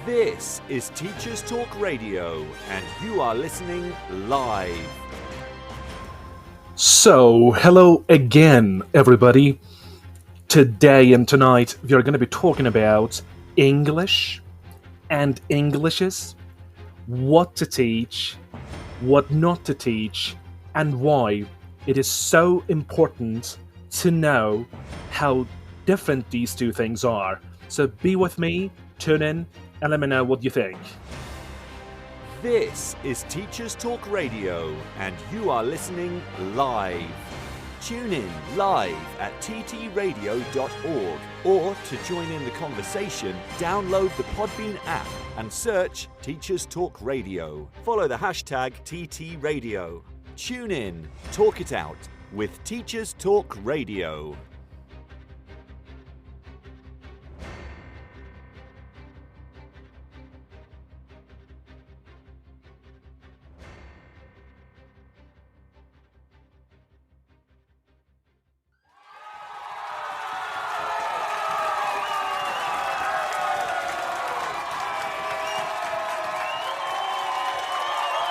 This is Teachers Talk Radio, and you are listening live. So, hello again, everybody. Today and tonight, we are going to be talking about English and Englishes, what to teach, what not to teach, and why it is so important to know how different these two things are. So, be with me, tune in, and let me know what you think. This is Teachers Talk Radio, and you are listening live. Tune in live at ttradio.org, or to join in the conversation, download the Podbean app and search Teachers Talk Radio. Follow the hashtag TTRadio. Tune in, talk it out with Teachers Talk Radio.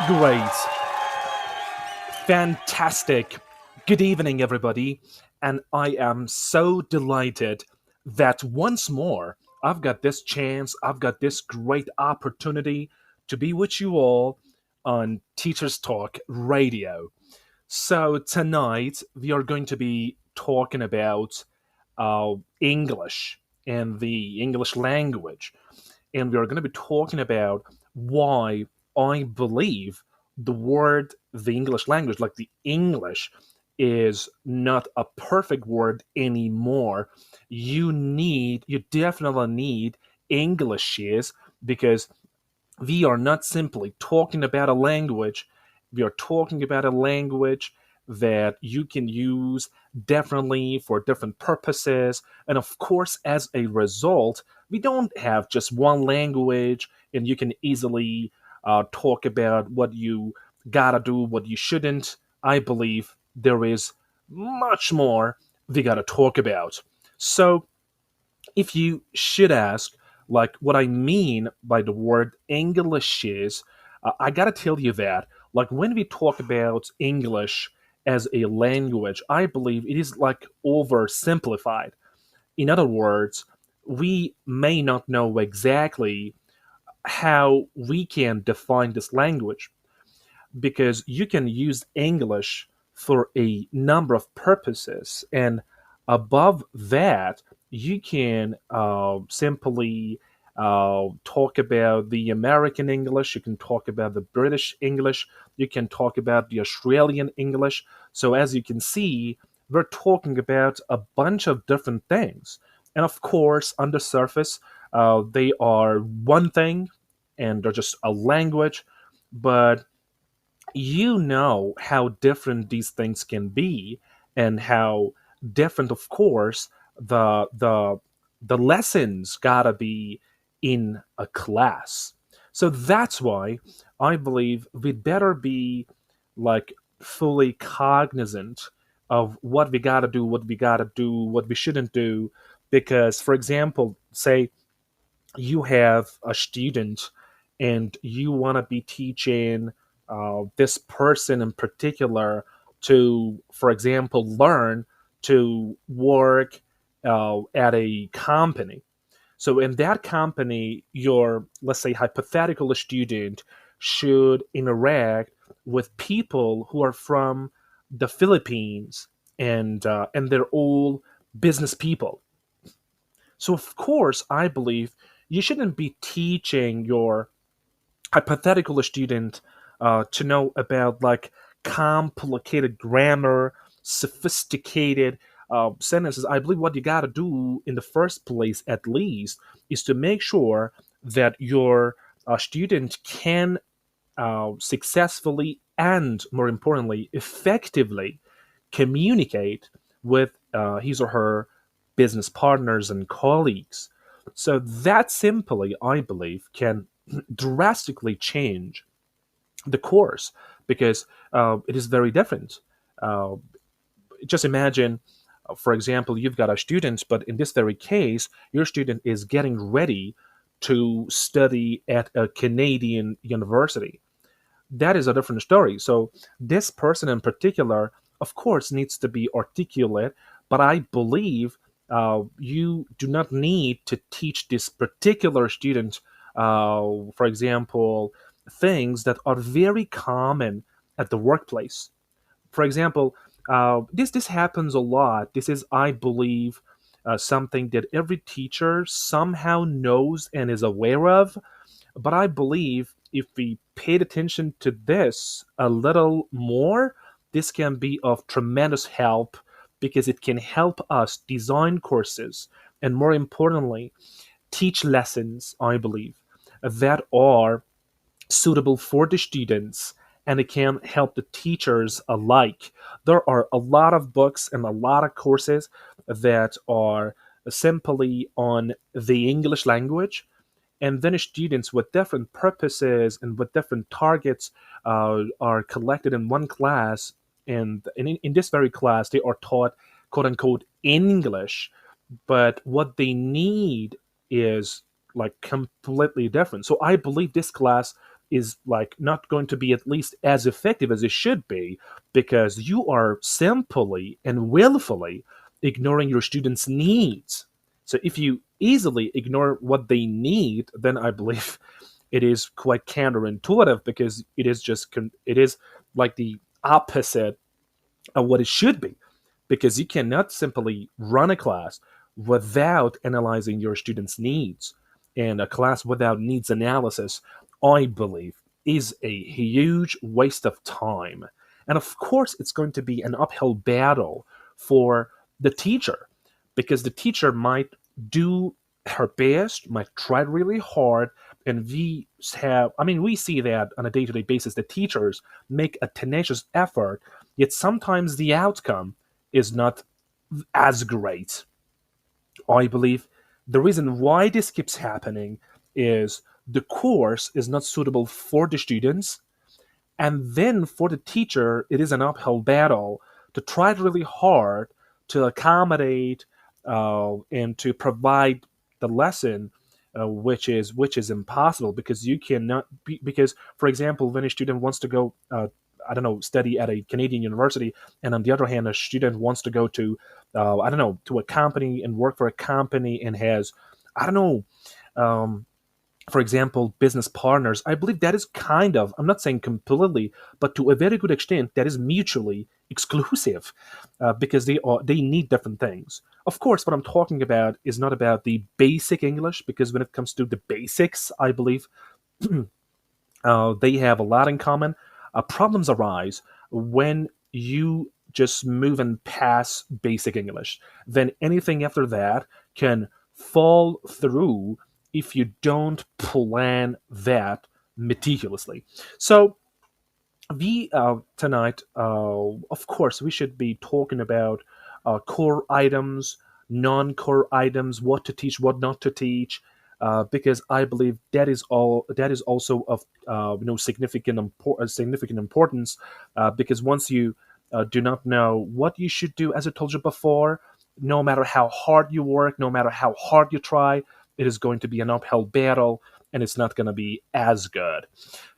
Great. Fantastic. Good evening, everybody. And I am so delighted that once more I've got this chance, I've got this great opportunity to be with you all on Teachers Talk Radio. So tonight we are going to be talking about English and the English language. And we are going to be talking about why I believe the English language, like the English, is not a perfect word anymore. You definitely need Englishes, because we are not simply talking about a language. We are talking about a language that you can use differently for different purposes. And of course, as a result, we don't have just one language and you can easily talk about what you gotta do, what you shouldn't. I believe there is much more we gotta talk about. So, if you should ask, like, what I mean by the word English is, I gotta tell you that, like, when we talk about English as a language, I believe it is like oversimplified. In other words, we may not know exactly how we can define this language, because you can use English for a number of purposes, and above that you can simply talk about the American English, you can talk about the British English, you can talk about the Australian English. So as you can see, we're talking about a bunch of different things, and of course on the surface they are one thing and they're just a language, but you know how different these things can be, and how different, of course, the lessons gotta be in a class. So that's why I believe we'd better be, like, fully cognizant of what we gotta do, what we shouldn't do. Because, for example, say you have a student and you want to be teaching this person in particular to, for example, learn to work at a company. So in that company, your, let's say, hypothetical student should interact with people who are from the Philippines, and they're all business people. So of course, I believe you shouldn't be teaching your hypothetical student to know about, like, complicated grammar, sophisticated sentences. I believe what you got to do in the first place, at least, is to make sure that your student can successfully and, more importantly, effectively communicate with his or her business partners and colleagues. So that simply, I believe, can drastically change the course, because it is very different. Uh, just imagine, for example, you've got a student, but in this very case, your student is getting ready to study at a Canadian university. That is a different story. So this person in particular, of course, needs to be articulate, but I believe you do not need to teach this particular student, for example, things that are very common at the workplace. For example, this happens a lot. This is, I believe, something that every teacher somehow knows and is aware of, but I believe if we paid attention to this a little more, this can be of tremendous help because it can help us design courses and, more importantly, teach lessons, I believe, that are suitable for the students, and it can help the teachers alike. There are a lot of books and a lot of courses that are simply on the English language, and then students with different purposes and with different targets are collected in one class, and in this very class they are taught quote unquote English, but what they need is like completely different. So I believe this class is like not going to be at least as effective as it should be, because you are simply and willfully ignoring your students' needs. So if you easily ignore what they need, then I believe it is quite counterintuitive, because it is just it is like the opposite what it should be, because you cannot simply run a class without analyzing your students' needs. And a class without needs analysis, I believe, is a huge waste of time. And of course, it's going to be an uphill battle for the teacher, because the teacher might do her best, might try really hard, and we see that on a day-to-day basis. The teachers make a tenacious effort, yet sometimes the outcome is not as great. I believe the reason why this keeps happening is the course is not suitable for the students, and then for the teacher, it is an uphill battle to try really hard to accommodate and to provide the lesson, which is impossible, because you cannot be, because, for example, when a student wants to go, I don't know, study at a Canadian university, and on the other hand, a student wants to go to, I don't know, to a company and work for a company and has, I don't know, for example, business partners. I believe that is kind of, I'm not saying completely, but to a very good extent, that is mutually exclusive, because they need different things. Of course, what I'm talking about is not about the basic English, because when it comes to the basics, I believe they have a lot in common. Problems arise when you just move and pass basic English. Then anything after that can fall through if you don't plan that meticulously. So we tonight, of course, we should be talking about core items, non-core items, what to teach, what not to teach, because I believe that is all. That is also of significant importance, because once you do not know what you should do, as I told you before, no matter how hard you work, no matter how hard you try, it is going to be an uphill battle, and it's not going to be as good.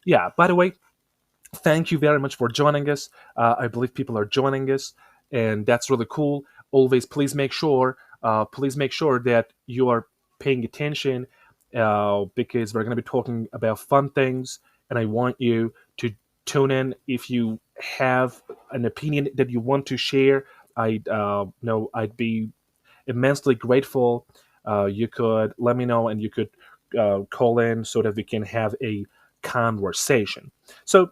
Yeah. By the way, thank you very much for joining us. I believe people are joining us, and that's really cool. Always, please make sure that you are paying attention, because we're going to be talking about fun things, and I want you to tune in. If you have an opinion that you want to share, I'd be immensely grateful. You could let me know, and you could call in so that we can have a conversation. So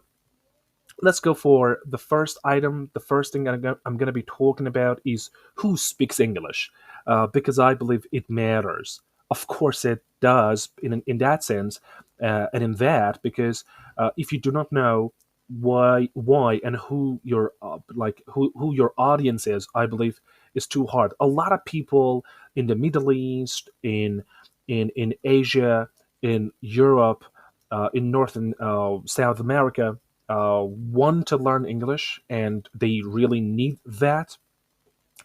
let's go for the first item. The first thing I'm going to be talking about is who speaks English, because I believe it matters. Of course, it does in that sense, and in that, because if you do not know why and who your who your audience is, I believe is too hard. A lot of people in the Middle East, in Asia, in Europe, in North and South America, want to learn English, and they really need that.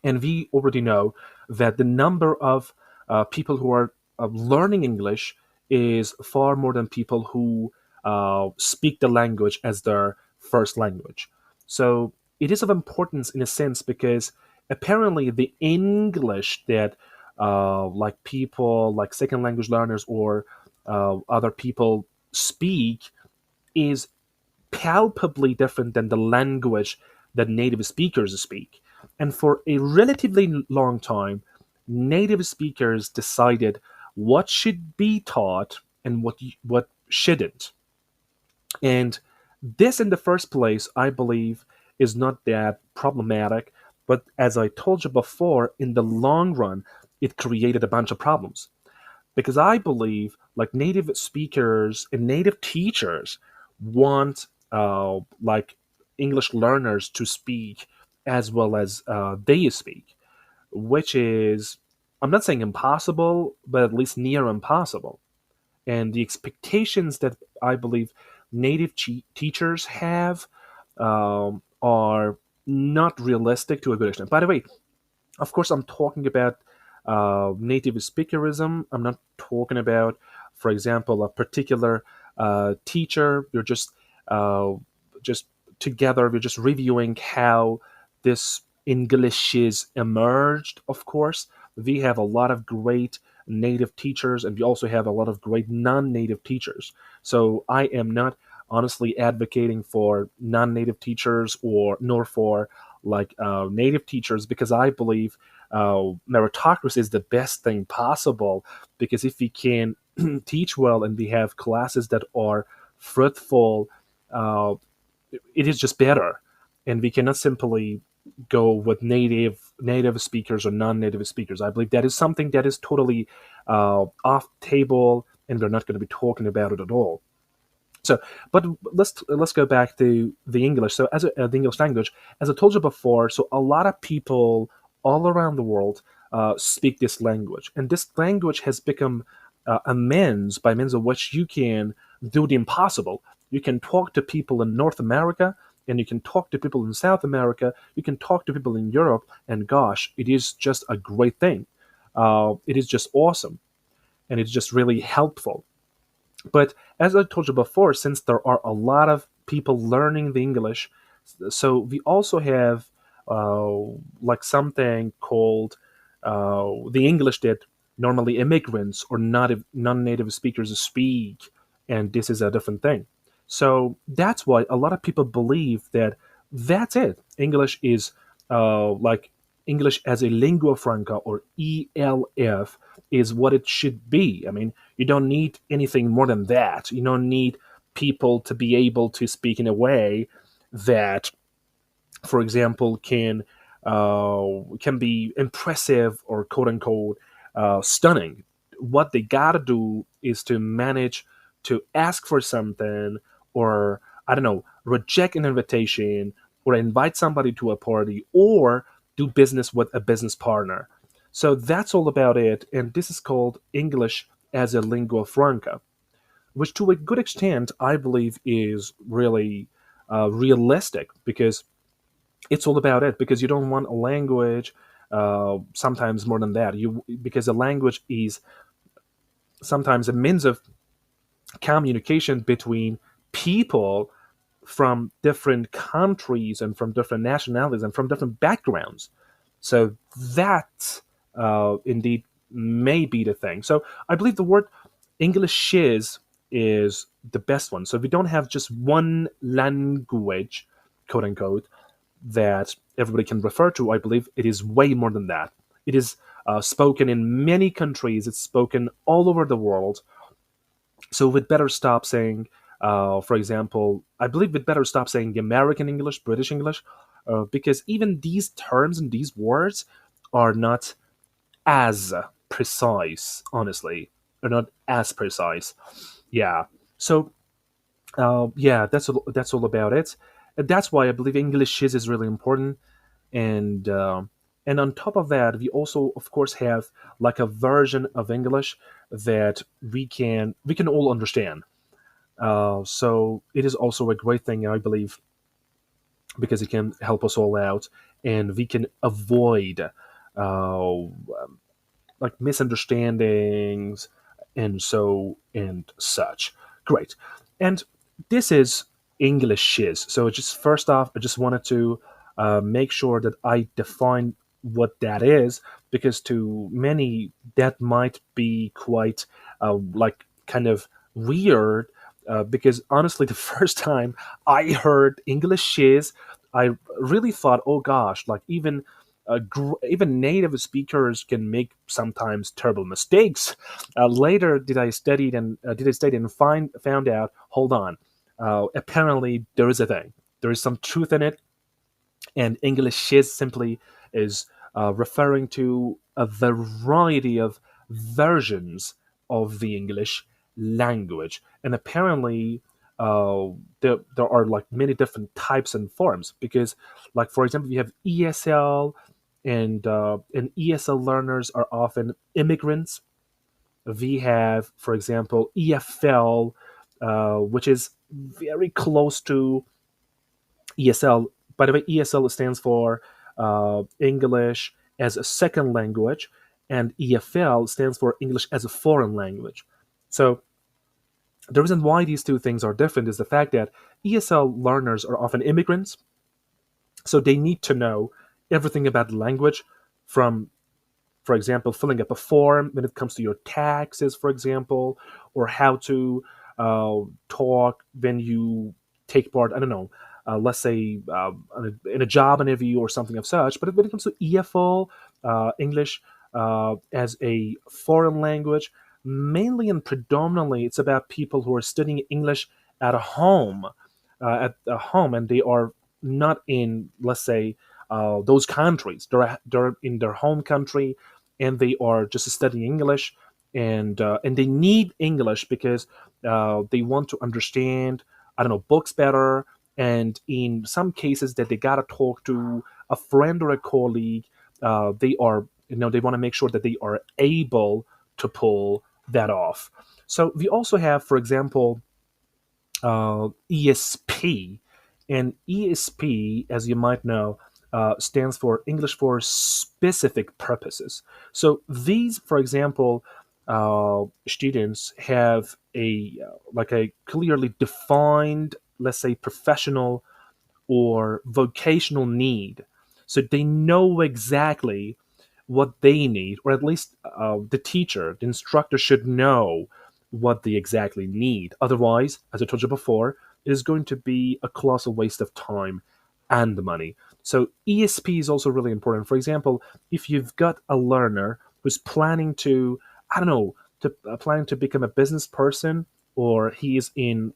And we already know that the number of people who are learning English is far more than people who speak the language as their first language. So it is of importance in a sense because apparently the English that like people like second language learners or other people speak is palpably different than the language that native speakers speak. And for a relatively long time, native speakers decided what should be taught and what shouldn't. And this, in the first place, I believe, is not that problematic. But as I told you before, in the long run, it created a bunch of problems because I believe like native speakers and native teachers want like English learners to speak as well as they speak, which is I'm not saying impossible, but at least near impossible. And the expectations that I believe native teachers have are not realistic to a good extent. By the way, of course, I'm talking about native speakerism. I'm not talking about, for example, a particular teacher. You're just together. We're just reviewing how this English is emerged. Of course, we have a lot of great native teachers, and we also have a lot of great non-native teachers. So I am not honestly advocating for non-native teachers or nor for like native teachers because I believe meritocracy is the best thing possible because if we can teach well and we have classes that are fruitful, uh, it is just better, and we cannot simply go with native speakers or non-native speakers. I believe that is something that is totally off table, and we're not going to be talking about it at all. So, but let's go back to the English. So, the English language, as I told you before, so a lot of people all around the world speak this language, and this language has become a means by means of which you can do the impossible. You can talk to people in North America, and you can talk to people in South America. You can talk to people in Europe, and gosh, it is just a great thing. It is just awesome, and it's just really helpful. But as I told you before, since there are a lot of people learning the English, so we also have uh, like something called the English that normally immigrants or non-native speakers speak, and this is a different thing. So that's why a lot of people believe that that's it. English is like English as a lingua franca or ELF is what it should be. I mean, you don't need anything more than that. You don't need people to be able to speak in a way that, for example, can be impressive or quote unquote stunning. What they gotta do is to manage to ask for something, or I don't know, reject an invitation, or invite somebody to a party, or do business with a business partner. So that's all about it, and this is called English as a lingua franca, which to a good extent I believe is really realistic because it's all about it. Because you don't want a language, sometimes more than that. You because a language is sometimes a means of communication between people from different countries and from different nationalities and from different backgrounds. So that indeed may be the thing. So I believe the word English is the best one. So we don't have just one language, quote unquote, that everybody can refer to. I believe it is way more than that. It is spoken in many countries. It's spoken all over the world. So we'd better stop saying, for example, I believe we'd better stop saying American English, British English, because even these terms and these words are not as precise, honestly. They're not as precise. Yeah. So, yeah, that's all about it. And that's why I believe English is really important. And and on top of that, we also, of course, have like a version of English that we can all understand. So it is also a great thing, I believe, because it can help us all out, and we can avoid like misunderstandings and so and such. Great. And this is English shiz. So just first off, I just wanted to make sure that I define what that is, because to many that might be quite like kind of weird. Because honestly, the first time I heard English shiz, I really thought, oh gosh, like even native speakers can make sometimes terrible mistakes. Later, did I study and found out. Hold on, apparently there is a thing. There is some truth in it, and English shiz simply is referring to a variety of versions of the English language, and apparently there are like many different types and forms. Because, like for example, you have ESL, and ESL learners are often immigrants. We have, for example, EFL, which is very close to ESL. By the way, ESL stands for English as a second language, and EFL stands for English as a foreign language. So the reason why these two things are different is the fact that ESL learners are often immigrants, so they need to know everything about the language, from, for example, filling up a form when it comes to your taxes, for example, or how to talk when you take part, I don't know, let's say in a job interview or something of such. But when it comes to EFL, English as a foreign language, mainly and predominantly, it's about people who are studying English at a home, and they are not in, let's say, those countries. They're in their home country, and they are just studying English, and they need English because they want to understand, I don't know, books better, and in some cases that they gotta talk to a friend or a colleague, they are, they want to make sure that they are able to pull that off. So we also have, for example, ESP. And ESP, as you might know, stands for English for Specific Purposes. So these, for example, students have a clearly defined, let's say, professional or vocational need. So they know exactly what they need, or at least the teacher, the instructor should know what they exactly need. Otherwise, as I told you before, it is going to be a colossal waste of time and money. So ESP is also really important. For example, if you've got a learner who's planning to, I don't know, planning to become a business person, or he is in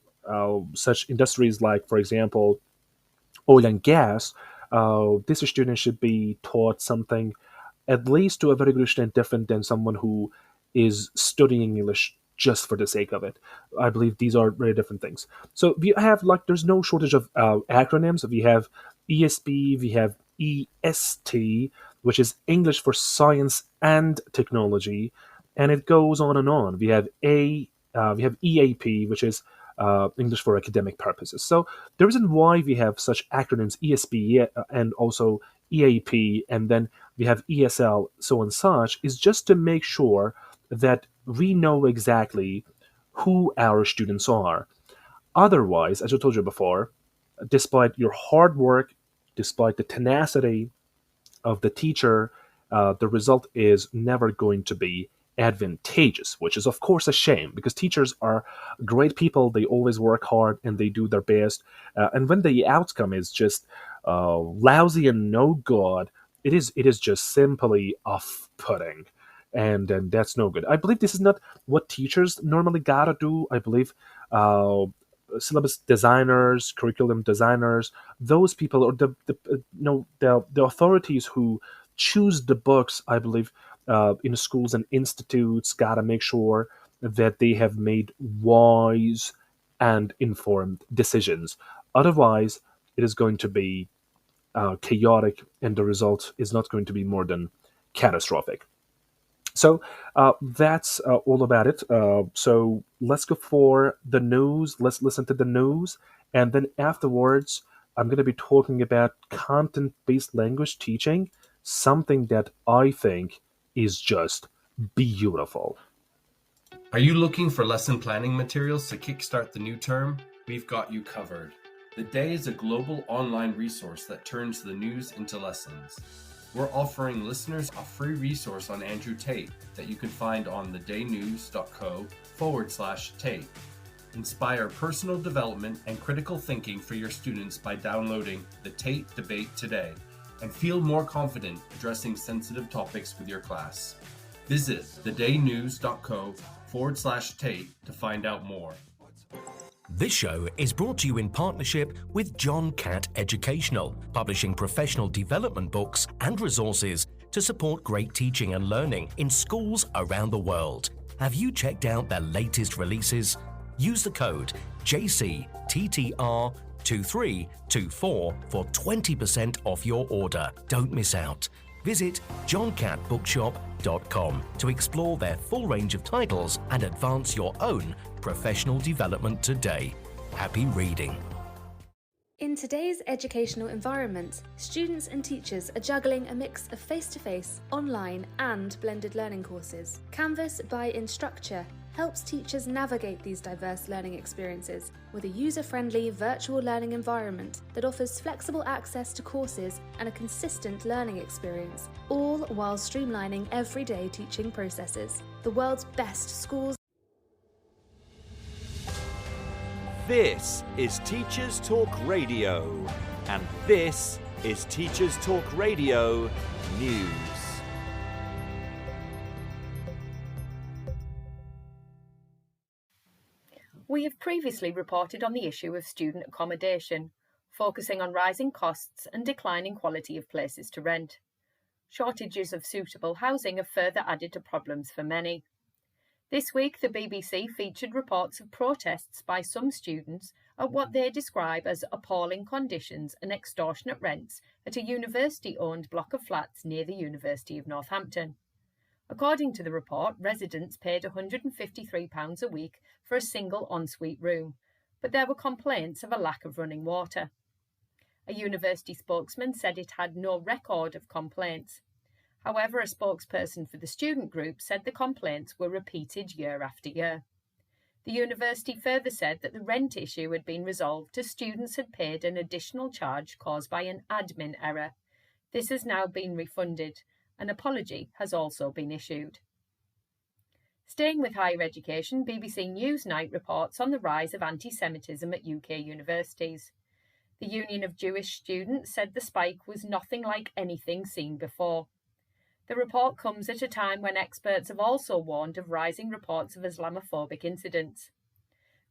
such industries like, for example, oil and gas, this student should be taught something at least to a very good extent different than someone who is studying English just for the sake of it. I believe these are very different things. So we have, like, there's no shortage of acronyms. We have ESP, we have EST, which is English for Science and Technology, and it goes on and on. We have EAP, which is English for academic purposes. So the reason why we have such acronyms, ESP and also EAP, and then we have ESL, so and such, is just to make sure that we know exactly who our students are. Otherwise, as I told you before, despite your hard work, despite the tenacity of the teacher, the result is never going to be advantageous, which is, of course, a shame, because teachers are great people. They always work hard and they do their best. And when the outcome is just lousy and no good, it is just simply off-putting. And that's no good. I believe this is not what teachers normally gotta do. I believe syllabus designers, curriculum designers, those people, or the authorities who choose the books, I believe, in schools and institutes, gotta make sure that they have made wise and informed decisions. Otherwise, it is going to be chaotic, and the result is not going to be more than catastrophic. So that's all about it. So let's go for the news. Let's listen to the news. And then afterwards, I'm going to be talking about content based language teaching, something that I think is just beautiful. Are you looking for lesson planning materials to kickstart the new term? We've got you covered. The Day is a global online resource that turns the news into lessons. We're offering listeners a free resource on Andrew Tate that you can find on thedaynews.co/Tate. Inspire personal development and critical thinking for your students by downloading the Tate Debate today and feel more confident addressing sensitive topics with your class. Visit thedaynews.co/Tate to find out more. This show is brought to you in partnership with John Catt Educational, publishing professional development books and resources to support great teaching and learning in schools around the world. Have you checked out their latest releases? Use the code JCTTR2324 for 20% off your order. Don't miss out. Visit johncattbookshop.com to explore their full range of titles and advance your own professional development today. Happy reading. In today's educational environment, students and teachers are juggling a mix of face-to-face, online and blended learning courses. Canvas by Instructure helps teachers navigate these diverse learning experiences with a user-friendly virtual learning environment that offers flexible access to courses and a consistent learning experience, all while streamlining everyday teaching processes. The world's best schools. This is Teachers Talk Radio, and this is Teachers Talk Radio News. We have previously reported on the issue of student accommodation, focusing on rising costs and declining quality of places to rent. Shortages of suitable housing have further added to problems for many. This week, the BBC featured reports of protests by some students at what they describe as appalling conditions and extortionate rents at a university-owned block of flats near the University of Northampton. According to the report, residents paid £153 a week for a single ensuite room, but there were complaints of a lack of running water. A university spokesman said it had no record of complaints. However, a spokesperson for the student group said the complaints were repeated year after year. The university further said that the rent issue had been resolved as students had paid an additional charge caused by an admin error. This has now been refunded. An apology has also been issued. Staying with higher education, BBC Newsnight reports on the rise of anti-Semitism at UK universities. The Union of Jewish Students said the spike was nothing like anything seen before. The report comes at a time when experts have also warned of rising reports of Islamophobic incidents.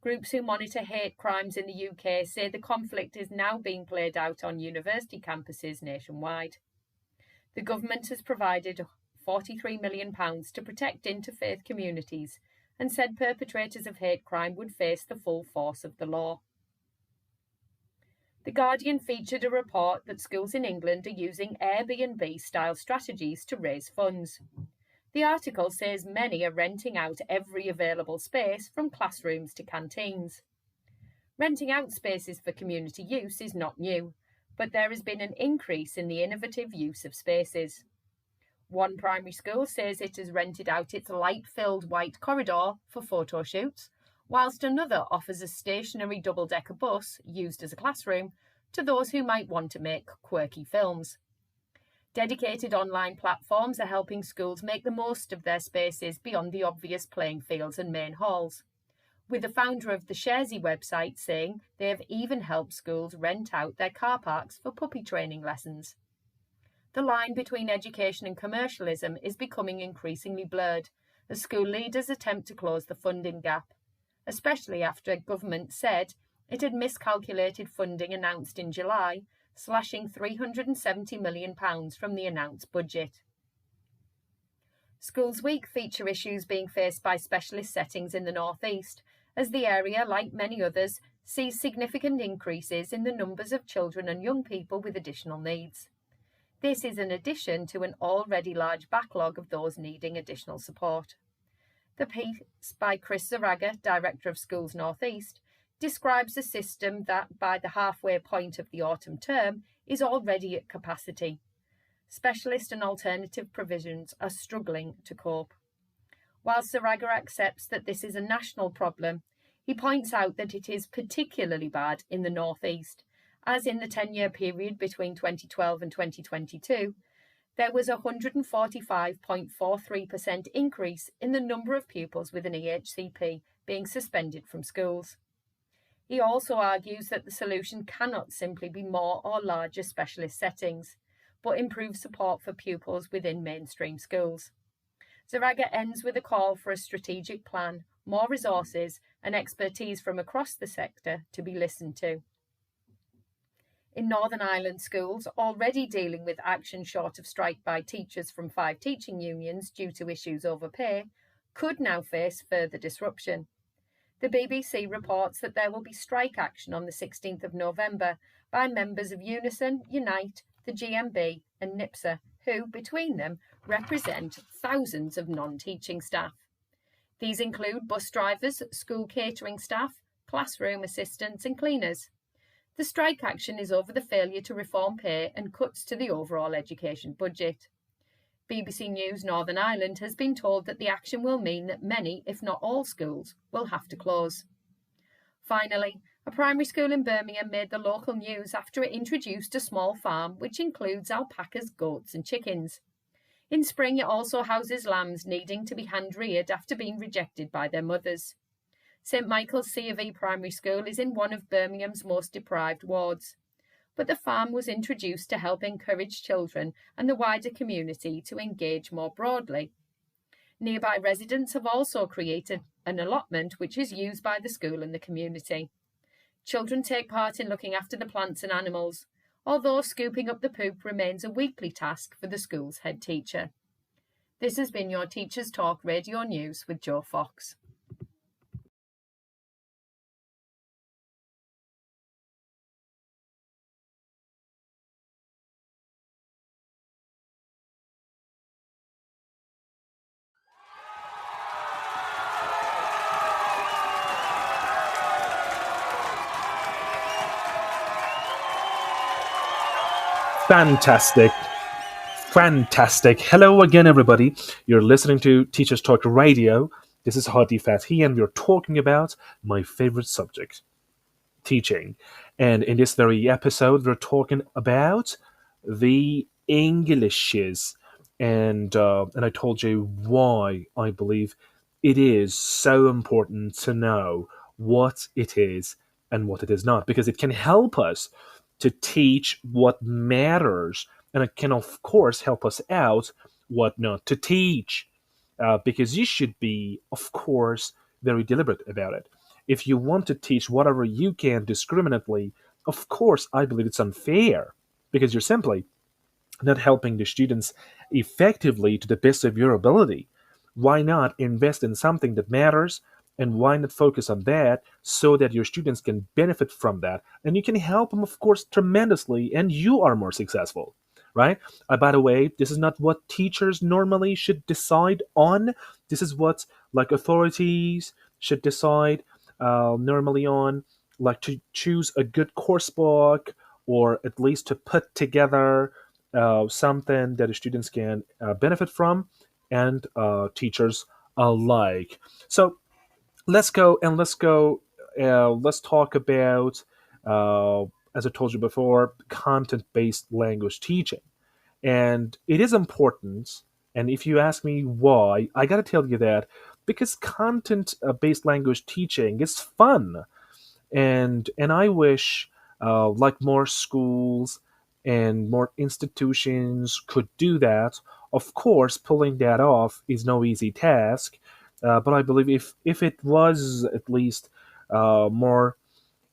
Groups who monitor hate crimes in the UK say the conflict is now being played out on university campuses nationwide. The government has provided £43 million to protect interfaith communities and said perpetrators of hate crime would face the full force of the law. The Guardian featured a report that schools in England are using Airbnb-style strategies to raise funds. The article says many are renting out every available space from classrooms to canteens. Renting out spaces for community use is not new, but there has been an increase in the innovative use of spaces. One primary school says it has rented out its light-filled white corridor for photo shoots, whilst another offers a stationary double-decker bus, used as a classroom, to those who might want to make quirky films. Dedicated online platforms are helping schools make the most of their spaces beyond the obvious playing fields and main halls, with the founder of the Sharesy website saying they have even helped schools rent out their car parks for puppy training lessons. The line between education and commercialism is becoming increasingly blurred as school leaders attempt to close the funding gap, especially after government said it had miscalculated funding announced in July, slashing £370 million from the announced budget. Schools Week feature issues being faced by specialist settings in the North East, as the area, like many others, sees significant increases in the numbers of children and young people with additional needs. This is in addition to an already large backlog of those needing additional support. The piece by Chris Zaraga, Director of Schools North East, describes a system that, by the halfway point of the autumn term, is already at capacity. Specialist and alternative provisions are struggling to cope. Whilst Zaraga accepts that this is a national problem, he points out that it is particularly bad in the northeast, as in the 10-year period between 2012 and 2022, there was a 145.43% increase in the number of pupils with an EHCP being suspended from schools. He also argues that the solution cannot simply be more or larger specialist settings, but improve support for pupils within mainstream schools. Zaraga ends with a call for a strategic plan, more resources, and expertise from across the sector to be listened to. In Northern Ireland schools, already dealing with action short of strike by teachers from 5 teaching unions due to issues over pay, could now face further disruption. The BBC reports that there will be strike action on the 16th of November by members of Unison, Unite, the GMB and NIPSA, who, between them, represent thousands of non-teaching staff. These include bus drivers, school catering staff, classroom assistants and cleaners. The strike action is over the failure to reform pay and cuts to the overall education budget. BBC News Northern Ireland has been told that the action will mean that many, if not all schools, will have to close. Finally, a primary school in Birmingham made the local news after it introduced a small farm which includes alpacas, goats and chickens. In spring, it also houses lambs needing to be hand-reared after being rejected by their mothers. St Michael's C of E Primary School is in one of Birmingham's most deprived wards, but the farm was introduced to help encourage children and the wider community to engage more broadly. Nearby residents have also created an allotment which is used by the school and the community. Children take part in looking after the plants and animals, although scooping up the poop remains a weekly task for the school's head teacher. This has been your Teachers Talk Radio News with Joe Fox. Fantastic. Fantastic. Hello again, everybody. You're listening to Teachers Talk Radio. This is Hadi Fathi, and we're talking about my favorite subject, teaching. And in this very episode, we're talking about the Englishes. And I told you why I believe it is so important to know what it is and what it is not, because it can help us to teach what matters, and it can, of course, help us out what not to teach, because you should be, of course, very deliberate about it. If you want to teach whatever you can discriminately, of course, I believe it's unfair, because you're simply not helping the students effectively to the best of your ability. Why not invest in something that matters? And why not focus on that so that your students can benefit from that? And you can help them, of course, tremendously, and you are more successful, right? By the way, this is not what teachers normally should decide on. This is what, like, authorities should decide normally on, like to choose a good course book, or at least to put together something that the students can benefit from, and teachers alike. So, let's talk about, as I told you before, content-based language teaching. And it is important, and if you ask me why, I gotta tell you that because content-based language teaching is fun. And I wish like more schools and more institutions could do that. Of course, pulling that off is no easy task, but I believe if it was at least more,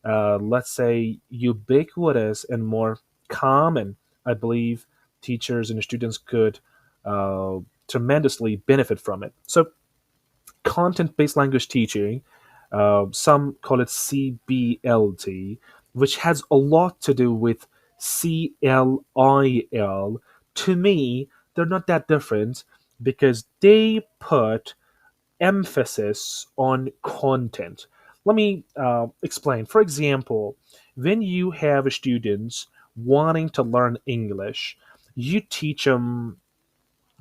let's say, ubiquitous and more common, I believe teachers and students could tremendously benefit from it. So, content-based language teaching, some call it CBLT, which has a lot to do with CLIL. To me, they're not that different because they put emphasis on content. Let me explain. For example, when you have students wanting to learn English, you teach them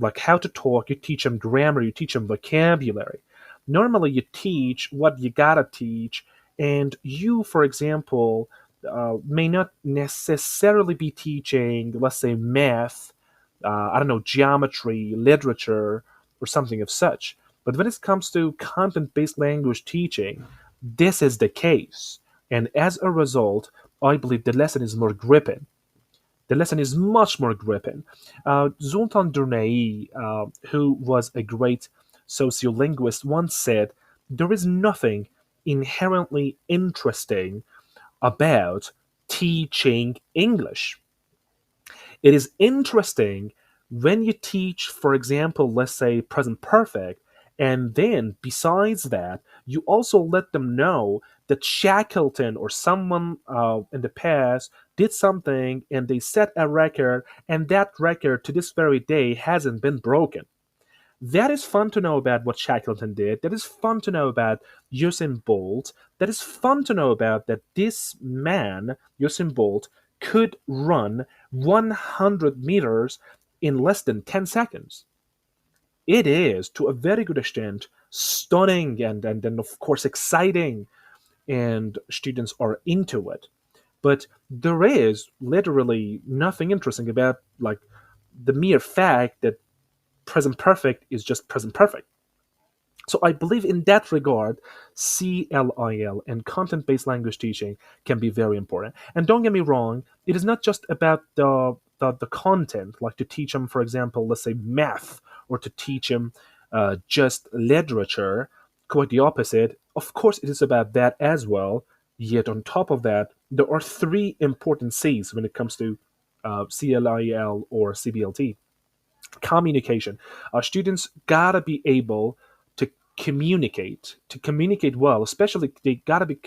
like how to talk, you teach them grammar, you teach them vocabulary. Normally, you teach what you gotta teach, and you, for example, may not necessarily be teaching, let's say, math, I don't know, geometry, literature, or something of such. But when it comes to content-based language teaching, this is the case. And as a result, I believe the lesson is more gripping. The lesson is much more gripping. Zoltan Durnai, who was a great sociolinguist, once said, "There is nothing inherently interesting about teaching English. It is interesting when you teach, for example, let's say present perfect, and then besides that, you also let them know that Shackleton or someone in the past did something and they set a record, and that record to this very day hasn't been broken. That is fun to know about what Shackleton did. That is fun to know about Usain Bolt. That is fun to know about that this man, Usain Bolt, could run 100 meters in less than 10 seconds. It is, to a very good extent, stunning and then, of course, exciting, and students are into it. But there is literally nothing interesting about like the mere fact that present perfect is just present perfect. So I believe in that regard, CLIL and content-based language teaching can be very important. And don't get me wrong, it is not just about the content, like to teach them, for example, let's say math, or to teach them just literature. Quite the opposite. Of course, it is about that as well. Yet on top of that, there are three important C's when it comes to CLIL or CBLT. Communication. Students gotta be able to communicate well. Especially, they gotta be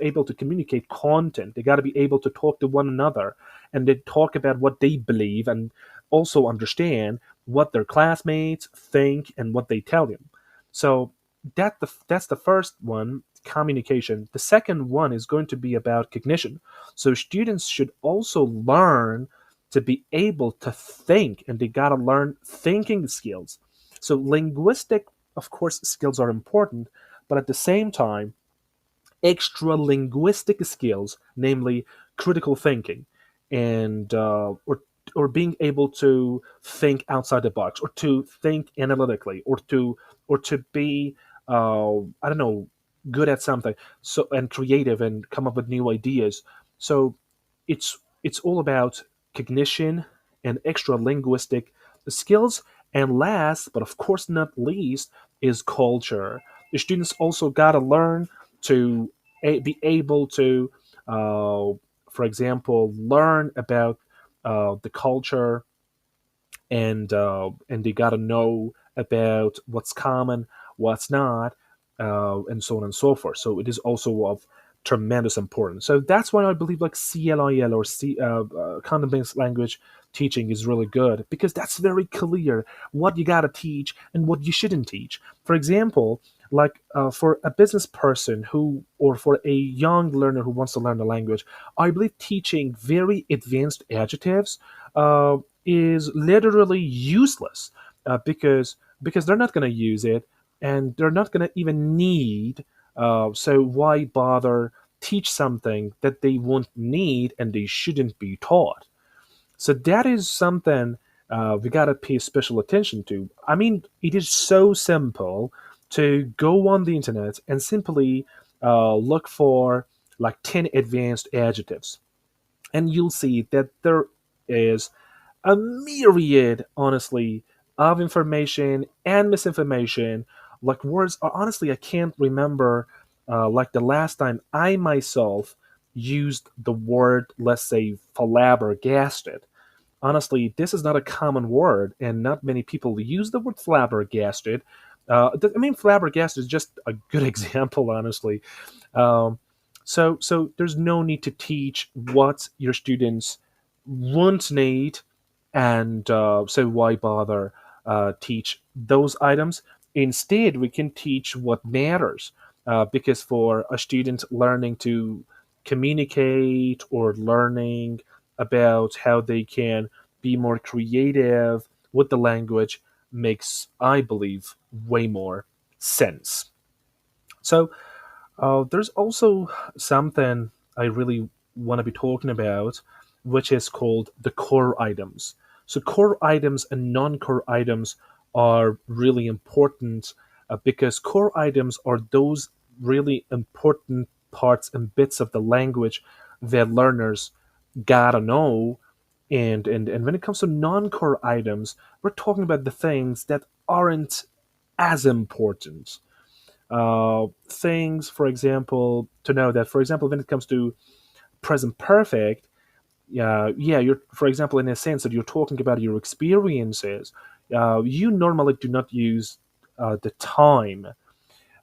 able to communicate content. They gotta be able to talk to one another, and they talk about what they believe, and also understand what their classmates think and what they tell them. So that's the first one, communication. The second one is going to be about cognition. So students should also learn to be able to think, and they gotta learn thinking skills. So linguistic, of course, skills are important, but at the same time, extra linguistic skills, namely critical thinking, and or being able to think outside the box, or to think analytically, or to be I don't know, good at something, so and creative and come up with new ideas. So it's all about cognition and extra linguistic skills. And last, but of course not least, is culture. The students also got to learn to be able to, for example, learn about the culture, and they got to know about what's common, what's not, and so on and so forth. So it is also of tremendous importance. So that's why I believe like CLIL or content-based language teaching is really good, because that's very clear what you got to teach and what you shouldn't teach. For example, like for a business person who, or for a young learner who wants to learn the language, I believe teaching very advanced adjectives is literally useless, because they're not going to use it, and they're not going to even need. So why bother teach something that they won't need and they shouldn't be taught? So that is something we gotta pay special attention to. I mean, it is so simple to go on the internet and simply look for like 10 advanced adjectives, and you'll see that there is a myriad, honestly, of information and misinformation. Like words, honestly, I can't remember like the last time I myself used the word, let's say, flabbergasted. Honestly, this is not a common word, and not many people use the word flabbergasted. I mean, flabbergasted is just a good example, honestly. Um, so there's no need to teach what your students won't need, and so why bother teach those items? Instead, we can teach what matters, because for a student learning to communicate, or learning about how they can be more creative with the language, makes, I believe, way more sense. So there's also something I really want to be talking about, which is called the core items. So core items and non-core items are really important because core items are those really important parts and bits of the language that learners gotta know. And when it comes to non-core items, we're talking about the things that aren't as important. Things, for example, to know that, for example, when it comes to present perfect, yeah, you're, for example, in a sense that you're talking about your experiences, you normally do not use the time.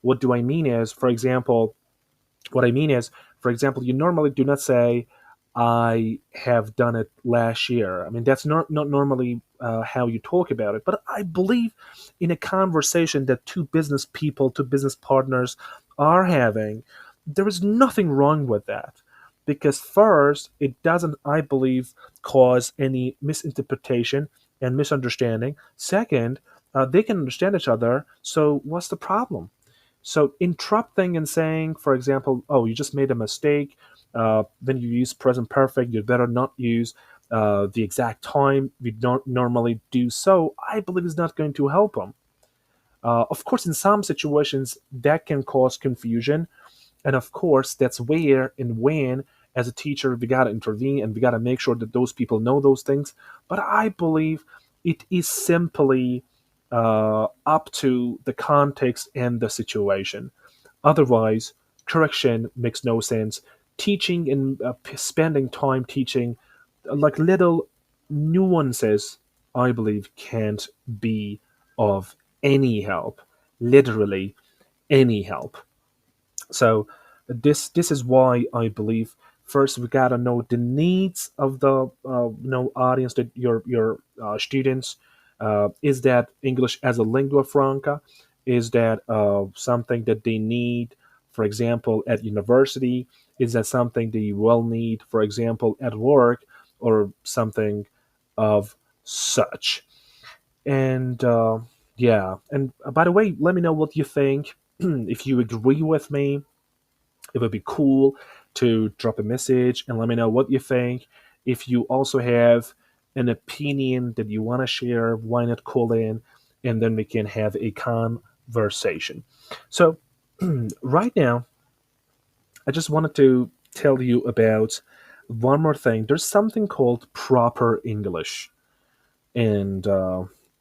What do I mean is, for example, what I mean is, for example, you normally do not say, I have done it last year. I mean, that's not normally how you talk about it. But I believe in a conversation that two business people, two business partners are having, there is nothing wrong with that. Because first, it doesn't, I believe, cause any misinterpretation and misunderstanding. Second, they can understand each other. So what's the problem? So interrupting and saying, for example, oh, you just made a mistake. When you use present perfect, you'd better not use the exact time we don't normally do so. I believe is not going to help them. Of course, in some situations, that can cause confusion. And of course, that's where and when, as a teacher, we got to intervene and we got to make sure that those people know those things. But I believe it is simply up to the context and the situation. Otherwise, correction makes no sense. Teaching and spending time teaching, like little nuances, I believe, can't be of any help. Literally, any help. So this is why I believe first we gotta know the needs of the audience, that your students. Is that English as a lingua franca? Is that something that they need, for example, at university? Is that something they will need, for example, at work, or something of such? And yeah, and by the way, let me know what you think. If you agree with me, it would be cool to drop a message and let me know what you think. If you also have an opinion that you want to share, why not call in and then we can have a conversation. So, right now, I just wanted to tell you about one more thing. There's something called proper English. And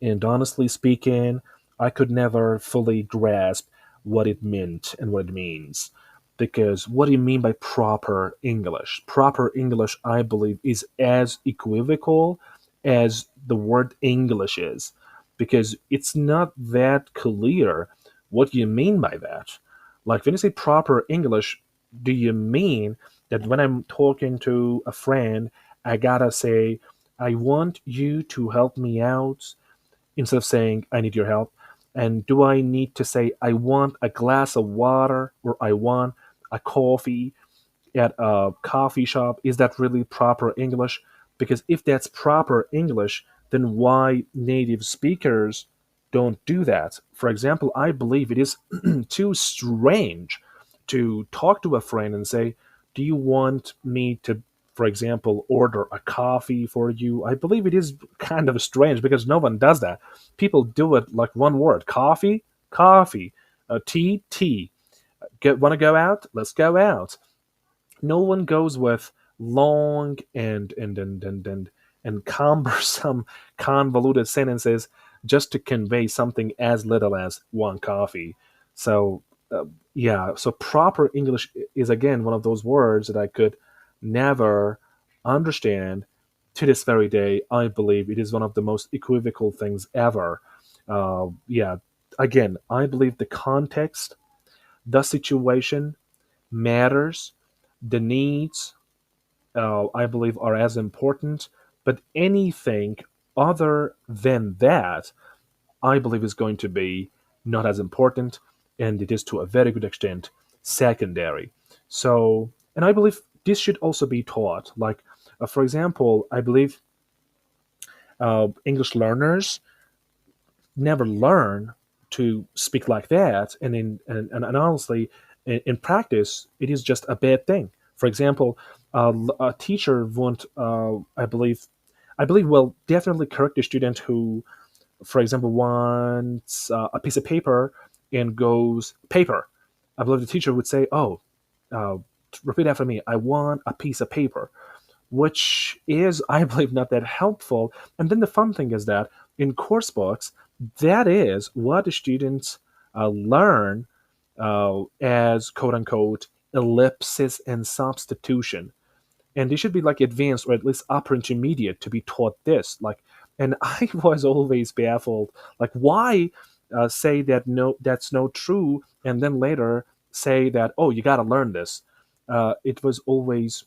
and honestly speaking, I could never fully grasp what it meant and what it means. Because what do you mean by proper English? Proper English, I believe, is as equivocal as the word English is, because it's not that clear what you mean by that. Like when you say proper English, do you mean that when I'm talking to a friend, I gotta say, I want you to help me out instead of saying, I need your help? And do I need to say, I want a glass of water or I want a coffee at a coffee shop? Is that really proper English? Because if that's proper English, then why native speakers don't do that? For example, I believe it is too strange to talk to a friend and say, do you want me to, for example, order a coffee for you? I believe it is kind of strange because no one does that. People do it like one word: coffee, coffee, tea, tea. Want to go out? Let's go out. No one goes with long and cumbersome, convoluted sentences just to convey something as little as one coffee. So, yeah, so proper English is again one of those words that I could never understand to this very day. I believe it is one of the most equivocal things ever. Yeah, again, I believe the context, the situation matters, the needs, I believe, are as important. But anything other than that, I believe, is going to be not as important, and it is to a very good extent secondary. So, and I believe this should also be taught. Like, for example, I believe English learners never learn to speak like that, and honestly, in practice, it is just a bad thing. For example, a teacher won't, I believe, will definitely correct a student who, for example, wants a piece of paper and goes paper. I believe the teacher would say, "Oh, uh, repeat after me. I want a piece of paper," which is, I believe, not that helpful. And then the fun thing is that in course books, that is what the students learn as quote unquote ellipsis and substitution. And they should be like advanced or at least upper intermediate to be taught this. Like, and I was always baffled. Like, why say that no, that's no true, and then later say that, oh, you got to learn this. It was always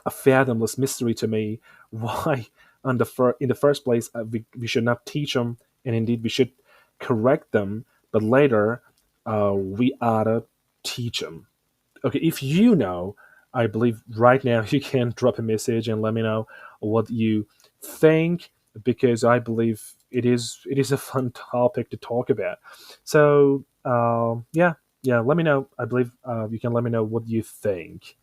a fathomless mystery to me why in the first place we should not teach them, and indeed we should correct them, but later we ought to teach them. Okay, if you know, I believe right now you can drop a message and let me know what you think, because I believe it is a fun topic to talk about. So yeah, let me know. I believe you can let me know what you think.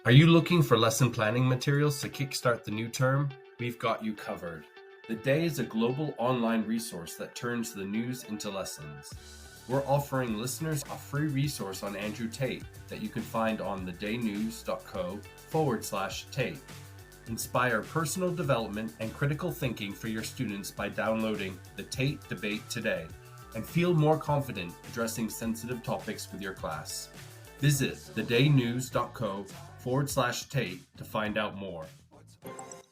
Are you looking for lesson planning materials to kickstart the new term? We've got you covered. The Day is a global online resource that turns the news into lessons. We're offering listeners a free resource on Andrew Tate that you can find on thedaynews.co/Tate. Inspire personal development and critical thinking for your students by downloading the Tate Debate today and feel more confident addressing sensitive topics with your class. Visit thedaynews.co/Tate to find out more.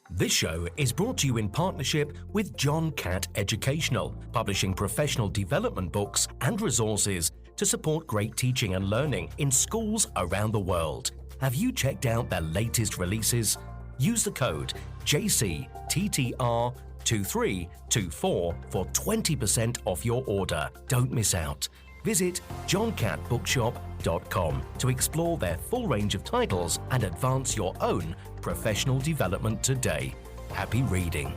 This show is brought to you in partnership with John Catt Educational, publishing professional development books and resources to support great teaching and learning in schools around the world. Have you checked out their latest releases? Use the code JCTTR2324 for 20% off your order. Don't miss out. Visit johncattbookshop.com to explore their full range of titles and advance your own professional development today. Happy reading.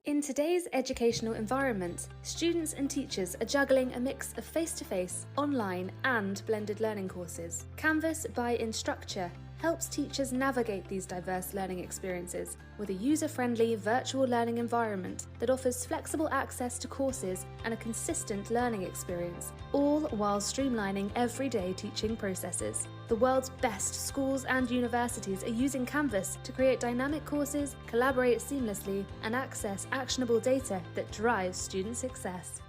In today's educational environment, students and teachers are juggling a mix of face-to-face, online and blended learning courses. Canvas by Instructure helps teachers navigate these diverse learning experiences with a user-friendly virtual learning environment that offers flexible access to courses and a consistent learning experience, all while streamlining everyday teaching processes. The world's best schools and universities are using Canvas to create dynamic courses, collaborate seamlessly, and access actionable data that drives student success.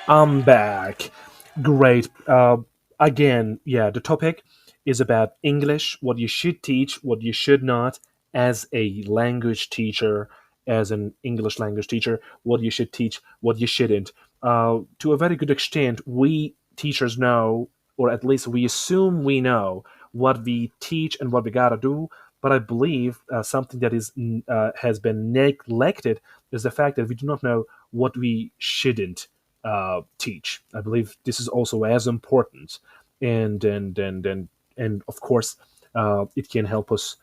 I'm back. Great. Again, yeah, the topic is about English, what you should teach, what you should not, as a language teacher, as an English language teacher, what you should teach, what you shouldn't. To a very good extent, we teachers know, or at least we assume we know, what we teach and what we gotta do. But I believe something that has been neglected is the fact that we do not know what we shouldn't teach. I believe this is also as important, and of course, it can help us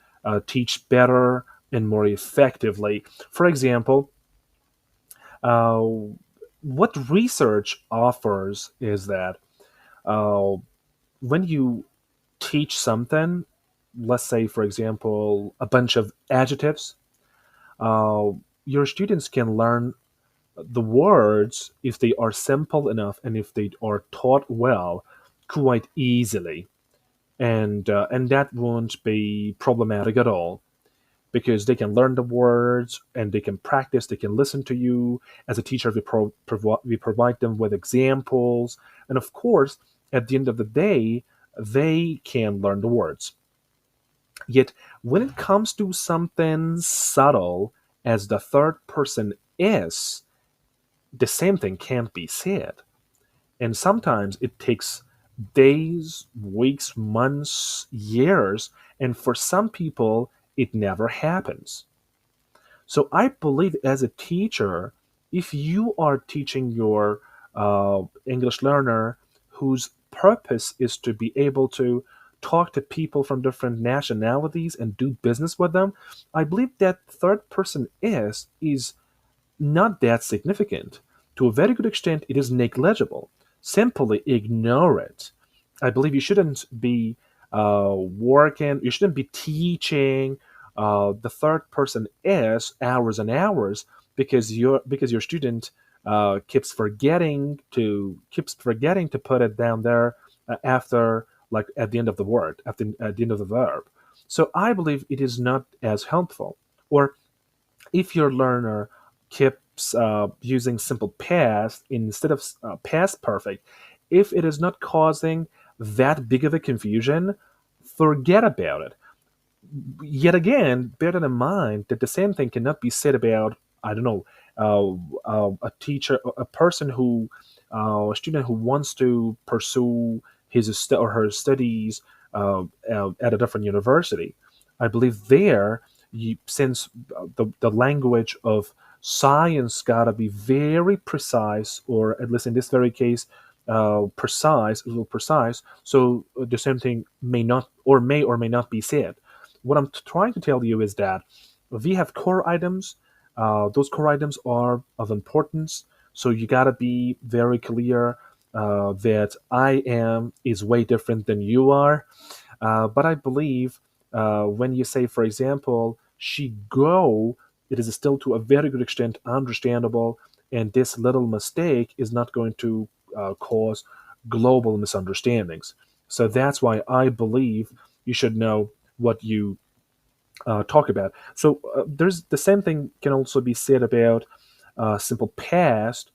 teach better and more effectively. For example, uh, what research offers is that uh, when you teach something, let's say, for example, a bunch of adjectives, uh, your students can learn the words, if they are simple enough and if they are taught well, quite easily, and that won't be problematic at all, because they can learn the words and they can practice. They can listen to you as a teacher. We provide them with examples, and of course, at the end of the day, they can learn the words. Yet, when it comes to something subtle as the third person is, the same thing can't be said. And sometimes it takes days, weeks, months, years, and for some people, it never happens. So I believe as a teacher, if you are teaching your English learner whose purpose is to be able to talk to people from different nationalities and do business with them, I believe that third person is not that significant. To a very good extent, it is negligible. Simply ignore it. I believe you shouldn't be you shouldn't be teaching the third person is hours and hours because your student keeps forgetting to put it down there after like at the end of the word at the end of the verb. So I believe it is not as helpful. Or if your learner keeps using simple past instead of past perfect, if it is not causing that big of a confusion, forget about it. Yet again, bear that in mind that the same thing cannot be said about, I don't know, a teacher, a person who, a student who wants to pursue or her studies at a different university. I believe there, since the language of science gotta be very precise, or at least in this very case, precise, a little precise. So the same thing may or may not be said. What I'm trying to tell you is that we have core items. Those core items are of importance. So you got to be very clear that I am is way different than you are. But I believe when you say, for example, she go, it is still to a very good extent understandable, and this little mistake is not going to cause global misunderstandings. So that's why I believe you should know what you talk about. So there's the same thing can also be said about simple past.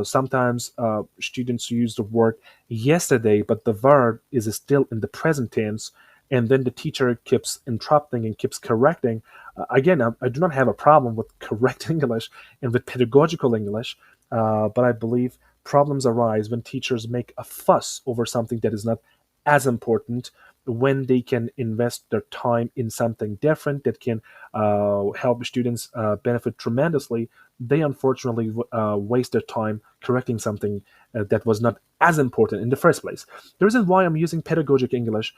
Sometimes students use the word yesterday, but the verb is still in the present tense, and then the teacher keeps interrupting and keeps correcting. Again, I do not have a problem with correct English and with pedagogical English, but I believe problems arise when teachers make a fuss over something that is not as important, when they can invest their time in something different that can help students benefit tremendously. They unfortunately waste their time correcting something that was not as important in the first place. The reason why I'm using pedagogic English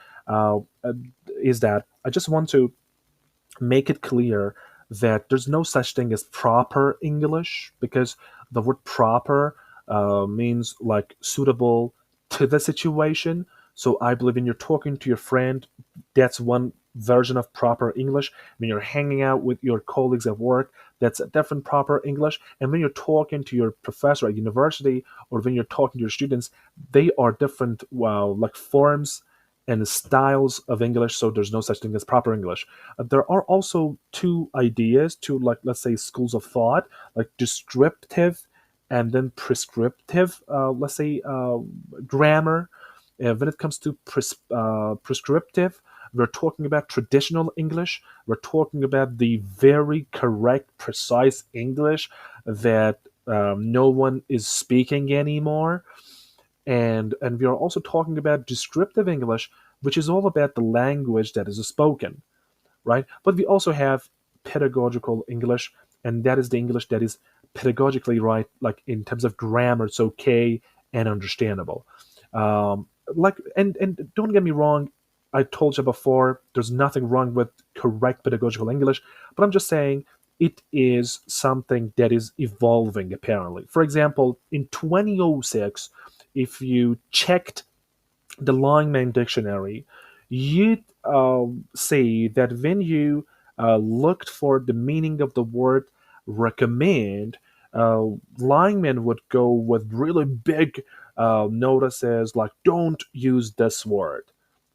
is that I just want to make it clear that there's no such thing as proper English, because the word proper means like suitable to the situation. So I believe when you're talking to your friend, that's one version of proper English. When you're hanging out with your colleagues at work, that's a different proper English. And when you're talking to your professor at university, or when you're talking to your students, they are different, like forms and styles of English. So there's no such thing as proper English. There are also two, like, let's say, schools of thought, like descriptive and then prescriptive, let's say, grammar. When it comes to prescriptive, we're talking about traditional English. We're talking about the very correct, precise English that no one is speaking anymore. And we are also talking about descriptive English, which is all about the language that is spoken, right? But we also have pedagogical English, and that is the English that is pedagogically right, like in terms of grammar, it's okay and understandable. And don't get me wrong, I told you before, there's nothing wrong with correct pedagogical English, but I'm just saying it is something that is evolving apparently. For example, in 2006, if you checked the Langman dictionary, you'd see that when you looked for the meaning of the word recommend, Langman would go with really big notices like, don't use this word.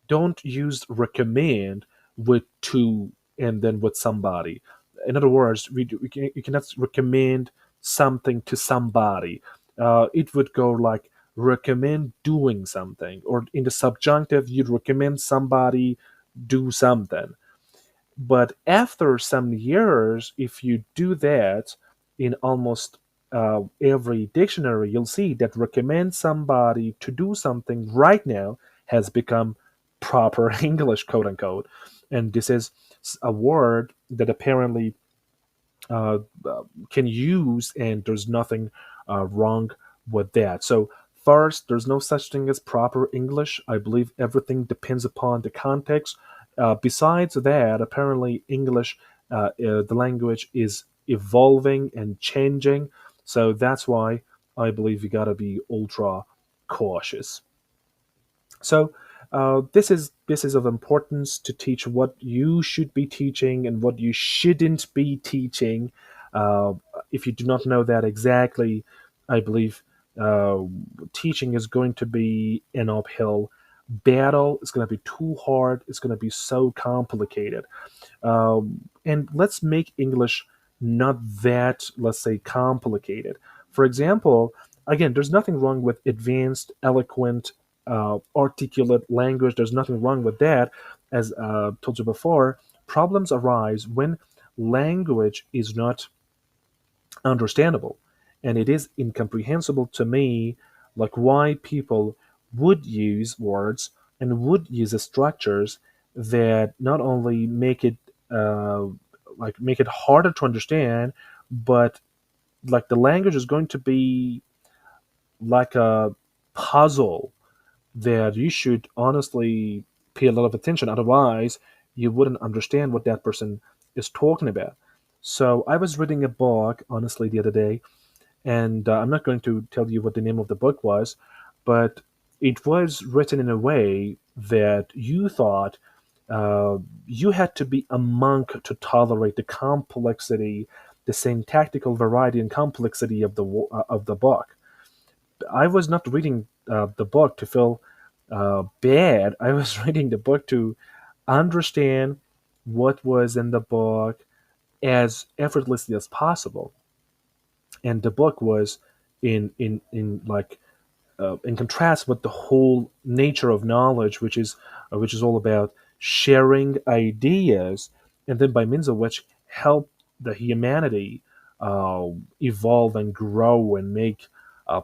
Don't use recommend with to and then with somebody. In other words, you cannot recommend something to somebody. It would go like, recommend doing something, or in the subjunctive, you'd recommend somebody do something. But after some years, if you do that in almost every dictionary, you'll see that recommend somebody to do something right now has become proper English, quote unquote. And this is a word that apparently uh, can use, and there's nothing wrong with that. So, first, there's no such thing as proper English. I believe everything depends upon the context. Besides that, apparently, English, the language, is evolving and changing. So, that's why I believe you gotta be ultra cautious. So this is of importance to teach what you should be teaching and what you shouldn't be teaching. Uh, if you do not know that exactly, I believe uh, teaching is going to be an uphill battle. It's going to be too hard. It's going to be so complicated. And let's make English not that, let's say, complicated. For example, again, there's nothing wrong with advanced, eloquent, articulate language. There's nothing wrong with that. As told you before, problems arise when language is not understandable. And it is incomprehensible to me, like why people would use words and would use structures that not only uh, make it harder to understand, but like the language is going to be like a puzzle that you should honestly pay a lot of attention. Otherwise, you wouldn't understand what that person is talking about. So I was reading a book, honestly, the other day, and I'm not going to tell you what the name of the book was, but it was written in a way that you thought you had to be a monk to tolerate the complexity, the syntactical variety and complexity of the book. I was not reading the book to feel bad. I was reading the book to understand what was in the book as effortlessly as possible. And the book was in like in contrast with the whole nature of knowledge, which is all about sharing ideas, and then by means of which help the humanity uh, evolve and grow and make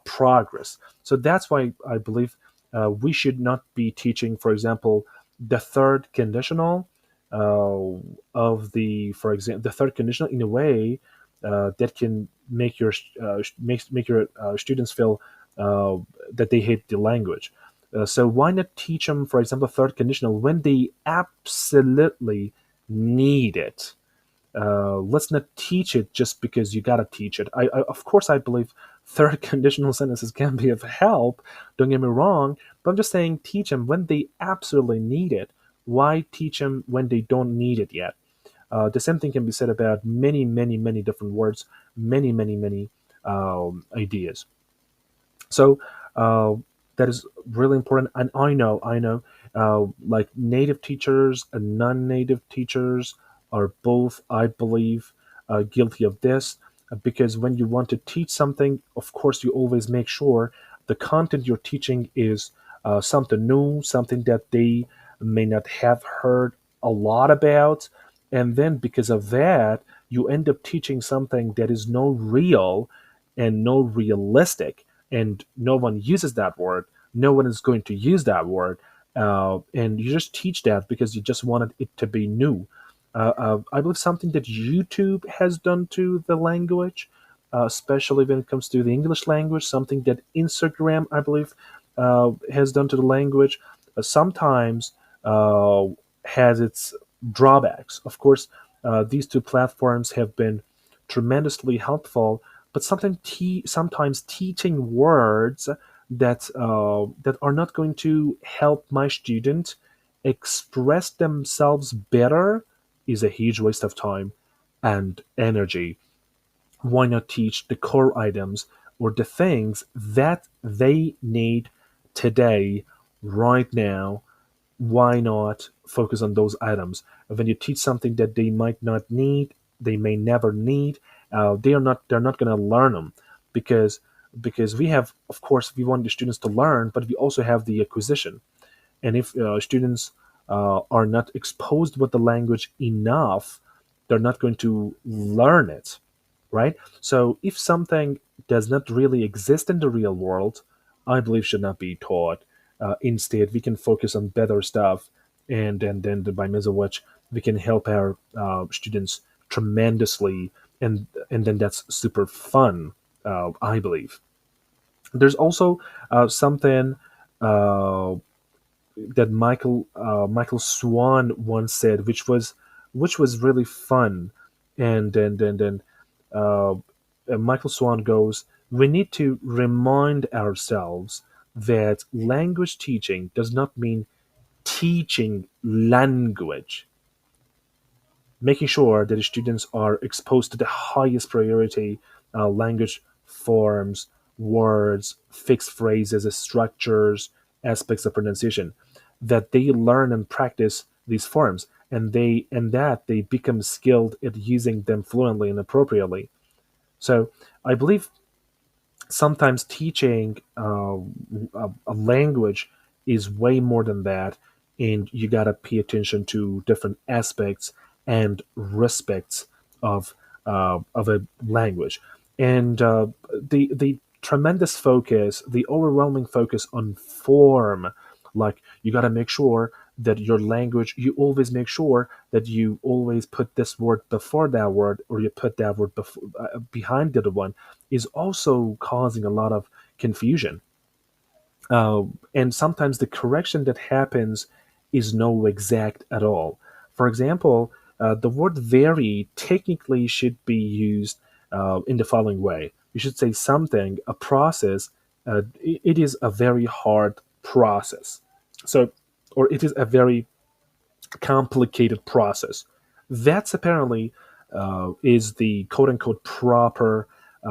progress. So that's why I believe we should not be teaching, for example, the third conditional uh, for example, the third conditional in a way that can make your students feel uh, that they hate the language. So why not teach them, for example, third conditional when they absolutely need it? Let's not teach it just because you gotta teach it. Of course, I believe third conditional sentences can be of help. Don't get me wrong, but I'm just saying teach them when they absolutely need it. Why teach them when they don't need it yet? The same thing can be said about many, many, many different words, many, many, many ideas. So that is really important. And like native teachers and non-native teachers are both, I believe, guilty of this. Because when you want to teach something, of course, you always make sure the content you're teaching is something new, something that they may not have heard a lot about. And then because of that, you end up teaching something that is no real and no realistic, and no one uses that word. No one is going to use that word, and you just teach that because you just wanted it to be new. I believe something that YouTube has done to the language, especially when it comes to the English language, something that Instagram, I believe, has done to the language, sometimes has its drawbacks. Of course, these two platforms have been tremendously helpful, but sometimes teaching words that are not going to help my student express themselves better is a huge waste of time and energy. Why not teach the core items or the things that they need today, right now? Why not focus on those items? When you teach something that they might not need, they may never need, they're not going to learn them, because we have, of course, we want the students to learn, but we also have the acquisition. And if students are not exposed with the language enough, they're not going to learn it. right? So if something does not really exist in the real world, I believe should not be taught. Instead, we can focus on better stuff, and then by means of which we can help our students tremendously, and then that's super fun. I believe there's also something uh, that Michael Swan once said, which was really fun, and uh, Michael Swan goes, "We need to remind ourselves that language teaching does not mean teaching language. Making sure that the students are exposed to the highest priority language forms, words, fixed phrases, structures, aspects of pronunciation, that they learn and practice these forms, and that they become skilled at using them fluently and appropriately. So I believe sometimes teaching a language is way more than that, and you gotta pay attention to different aspects and respects of a language, and the tremendous focus, the overwhelming focus on form. Like, you gotta make sure that your language, you always make sure that you always put this word before that word, or you put that word behind the other one, is also causing a lot of confusion. And sometimes the correction that happens is no exact at all. For example, the word very technically should be used in the following way. You should say something, a process, it is a very hard process. So, or it is a very complicated process. That's apparently is the quote unquote proper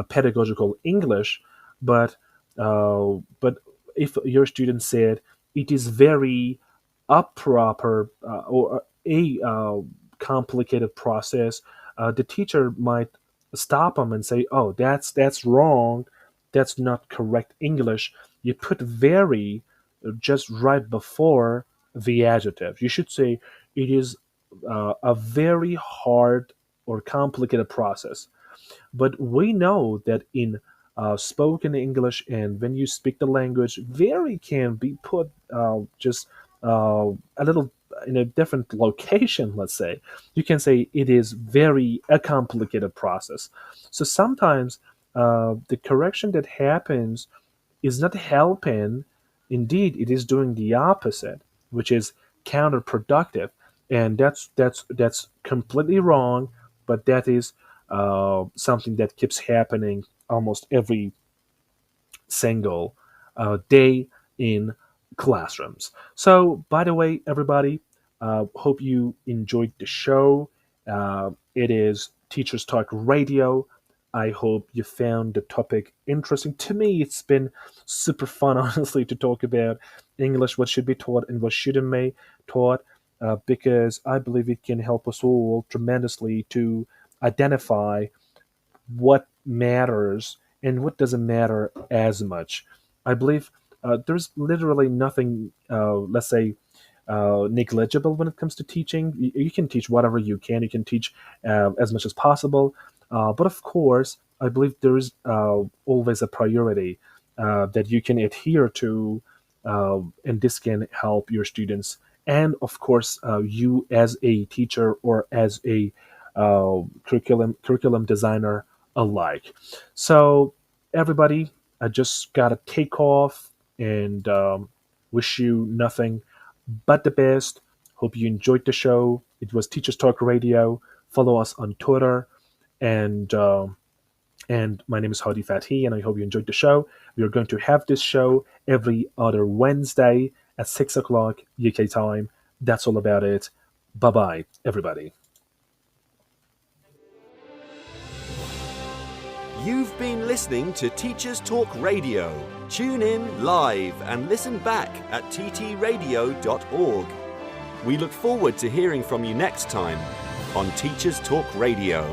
pedagogical English, but if your student said it is very a proper or a complicated process, the teacher might stop them and say, "Oh, that's wrong. That's not correct English. You put very just right before the adjective. You should say it is a very hard or complicated process." But we know that in spoken English, and when you speak the language, very can be put just a little in a different location, let's say. You can say it is very a complicated process. So sometimes the correction that happens is not helping. Indeed, it is doing the opposite, which is counterproductive, and that's completely wrong. But that is something that keeps happening almost every single day in classrooms. So, by the way, everybody, hope you enjoyed the show. It is Teachers Talk Radio. I hope you found the topic interesting. To me, it's been super fun, honestly, to talk about English, what should be taught and what shouldn't be taught, because I believe it can help us all tremendously to identify what matters and what doesn't matter as much. I believe there's literally nothing, let's say, negligible when it comes to teaching. You can teach whatever you can. You can teach as much as possible. But of course, I believe there is always a priority that you can adhere to, and this can help your students. And of course, you as a teacher or as a curriculum designer alike. So, everybody, I just gotta take off and wish you nothing but the best. Hope you enjoyed the show. It was Teachers Talk Radio. Follow us on Twitter, and my name is Hadi Fathi, and I hope you enjoyed the show. We are going to have this show every other Wednesday at 6 o'clock UK time. That's all about it. Bye bye, everybody. You've been listening to Teachers Talk Radio. Tune in live and listen back at ttradio.org. We look forward to hearing from you next time on Teachers Talk Radio.